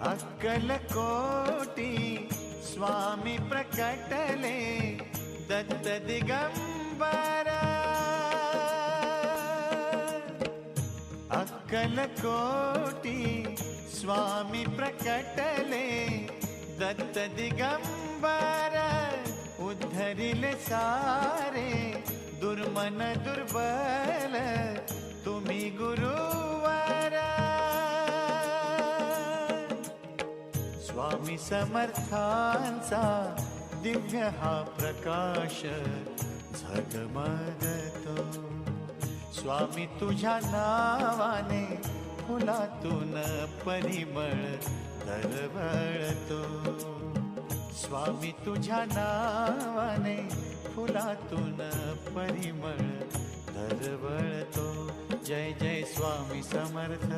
अक्कलकोटी स्वामी प्रकटले दत्त दिगंबर। अक्कलकोटी स्वामी प्रकटले दत्त दिगंबर। उद्धरिले सारे दुर्मन दुर्बल तुम्ही गुरुवर। स्वामी समर्थांचा दिव्य हा प्रकाश झगमगतो। स्वामी तुझ्या नावाने फुलातून परिमळ दरवळतो। स्वामी तुझ्या नावाने फुलातून परिमळ दरवळतो। जय जय स्वामी समर्थ।